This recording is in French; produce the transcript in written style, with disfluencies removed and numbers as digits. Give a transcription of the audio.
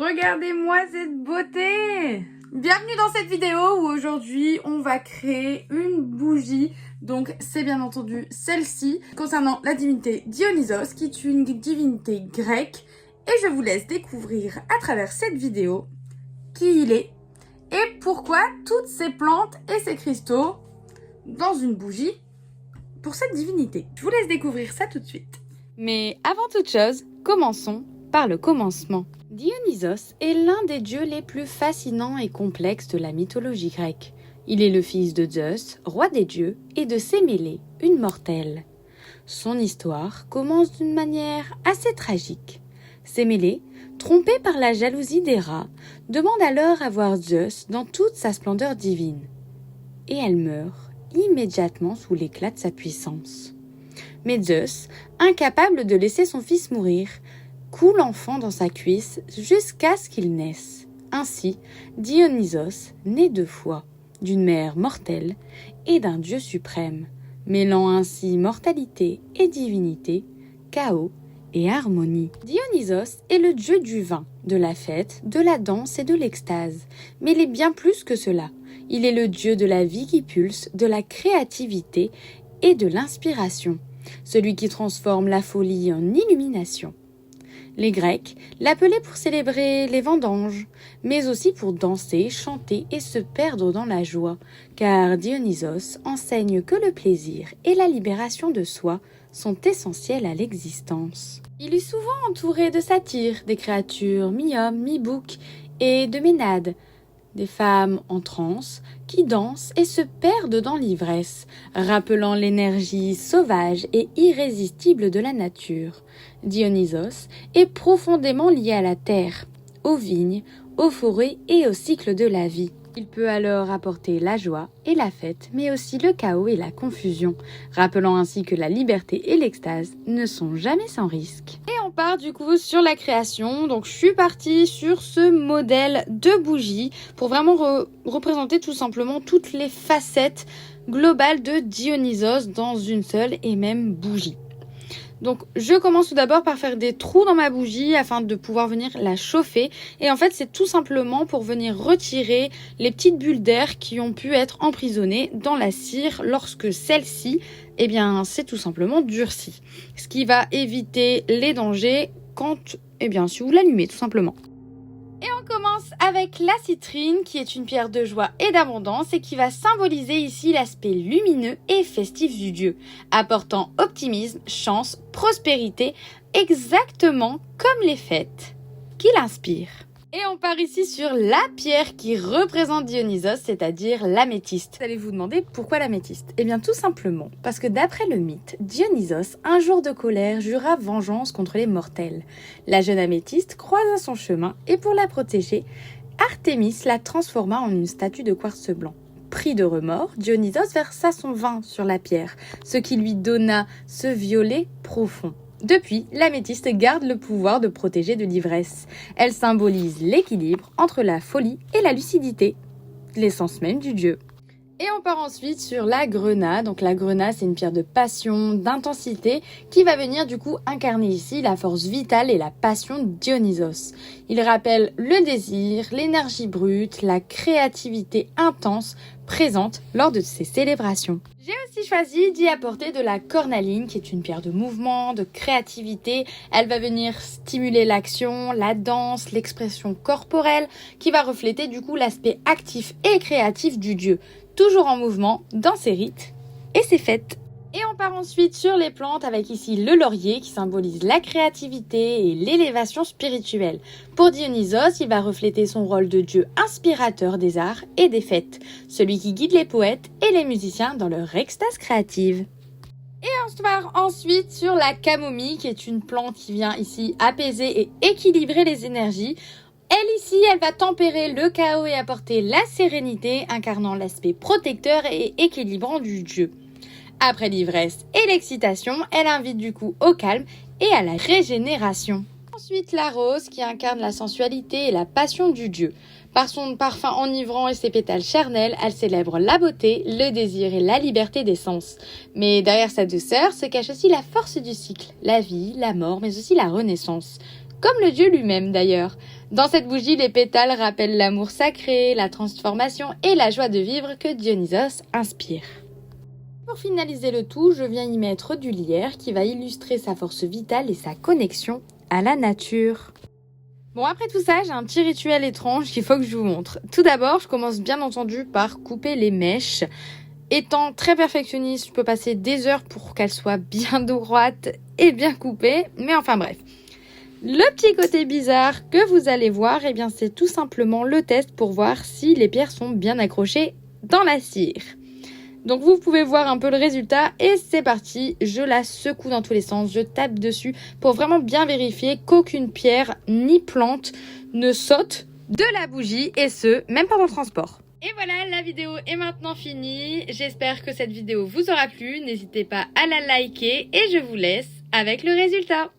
Regardez-moi cette beauté! Bienvenue dans cette vidéo où aujourd'hui on va créer une bougie. Donc c'est bien entendu celle-ci concernant la divinité Dionysos qui est une divinité grecque. Et je vous laisse découvrir à travers cette vidéo qui il est et pourquoi toutes ces plantes et ces cristaux dans une bougie pour cette divinité. Je vous laisse découvrir ça tout de suite. Mais avant toute chose, commençons par le commencement. Dionysos est l'un des dieux les plus fascinants et complexes de la mythologie grecque. Il est le fils de Zeus, roi des dieux, et de Sémélé, une mortelle. Son histoire commence d'une manière assez tragique. Sémélé, trompée par la jalousie d'Héra, demande alors à voir Zeus dans toute sa splendeur divine. Et elle meurt immédiatement sous l'éclat de sa puissance. Mais Zeus, incapable de laisser son fils mourir, coule l'enfant dans sa cuisse jusqu'à ce qu'il naisse. Ainsi, Dionysos naît deux fois, d'une mère mortelle et d'un dieu suprême, mêlant ainsi mortalité et divinité, chaos et harmonie. Dionysos est le dieu du vin, de la fête, de la danse et de l'extase, mais il est bien plus que cela. Il est le dieu de la vie qui pulse, de la créativité et de l'inspiration, celui qui transforme la folie en illumination. Les Grecs l'appelaient pour célébrer les vendanges, mais aussi pour danser, chanter et se perdre dans la joie, car Dionysos enseigne que le plaisir et la libération de soi sont essentiels à l'existence. Il est souvent entouré de satyres, des créatures mi-hommes, mi-boucs et de ménades, des femmes en transe qui dansent et se perdent dans l'ivresse, rappelant l'énergie sauvage et irrésistible de la nature. Dionysos est profondément lié à la terre, aux vignes, aux forêts et au cycle de la vie. Il peut alors apporter la joie et la fête, mais aussi le chaos et la confusion, rappelant ainsi que la liberté et l'extase ne sont jamais sans risque. Et on part du coup sur la création, donc je suis partie sur ce modèle de bougie pour vraiment représenter tout simplement toutes les facettes globales de Dionysos dans une seule et même bougie. Donc je commence tout d'abord par faire des trous dans ma bougie afin de pouvoir venir la chauffer. Et en fait c'est tout simplement pour venir retirer les petites bulles d'air qui ont pu être emprisonnées dans la cire lorsque celle-ci, c'est tout simplement durcie. Ce qui va éviter les dangers quand, si vous l'allumez tout simplement. Et on commence avec la citrine qui est une pierre de joie et d'abondance et qui va symboliser ici l'aspect lumineux et festif du dieu, apportant optimisme, chance, prospérité, exactement comme les fêtes qu'il inspire. Et on part ici sur la pierre qui représente Dionysos, c'est-à-dire l'améthyste. Vous allez vous demander pourquoi l'améthyste ? Eh bien tout simplement parce que d'après le mythe, Dionysos, un jour de colère, jura vengeance contre les mortels. La jeune améthyste croisa son chemin et pour la protéger, Artémis la transforma en une statue de quartz blanc. Pris de remords, Dionysos versa son vin sur la pierre, ce qui lui donna ce violet profond. Depuis, l'améthyste garde le pouvoir de protéger de l'ivresse. Elle symbolise l'équilibre entre la folie et la lucidité, l'essence même du dieu. Et on part ensuite sur la grenat. Donc la grenat, c'est une pierre de passion, d'intensité, qui va venir du coup incarner ici la force vitale et la passion de Dionysos. Il rappelle le désir, l'énergie brute, la créativité intense présente lors de ces célébrations. J'ai aussi choisi d'y apporter de la cornaline, qui est une pierre de mouvement, de créativité. Elle va venir stimuler l'action, la danse, l'expression corporelle, qui va refléter du coup l'aspect actif et créatif du dieu. Toujours en mouvement dans ses rites et ses fêtes. Et on part ensuite sur les plantes avec ici le laurier qui symbolise la créativité et l'élévation spirituelle. Pour Dionysos, il va refléter son rôle de dieu inspirateur des arts et des fêtes, celui qui guide les poètes et les musiciens dans leur extase créative. Et on se part ensuite sur la camomille qui est une plante qui vient ici apaiser et équilibrer les énergies. Elle va tempérer le chaos et apporter la sérénité, incarnant l'aspect protecteur et équilibrant du dieu. Après l'ivresse et l'excitation, elle invite du coup au calme et à la régénération. Ensuite, la rose qui incarne la sensualité et la passion du dieu. Par son parfum enivrant et ses pétales charnels, elle célèbre la beauté, le désir et la liberté des sens. Mais derrière sa douceur se cache aussi la force du cycle, la vie, la mort, mais aussi la renaissance. comme le dieu lui-même d'ailleurs. Dans cette bougie, les pétales rappellent l'amour sacré, la transformation et la joie de vivre que Dionysos inspire. Pour finaliser le tout, je viens y mettre du lierre qui va illustrer sa force vitale et sa connexion à la nature. Bon, après tout ça, j'ai un petit rituel étrange qu'il faut que je vous montre. Tout d'abord, je commence bien entendu par couper les mèches. Étant très perfectionniste, je peux passer des heures pour qu'elles soient bien droites et bien coupées, mais enfin bref. Le petit côté bizarre que vous allez voir, eh bien c'est tout simplement le test pour voir si les pierres sont bien accrochées dans la cire. Donc vous pouvez voir un peu le résultat et c'est parti, je la secoue dans tous les sens, je tape dessus pour vraiment bien vérifier qu'aucune pierre ni plante ne saute de la bougie et ce, même pendant le transport. Et voilà, la vidéo est maintenant finie, j'espère que cette vidéo vous aura plu, n'hésitez pas à la liker et je vous laisse avec le résultat.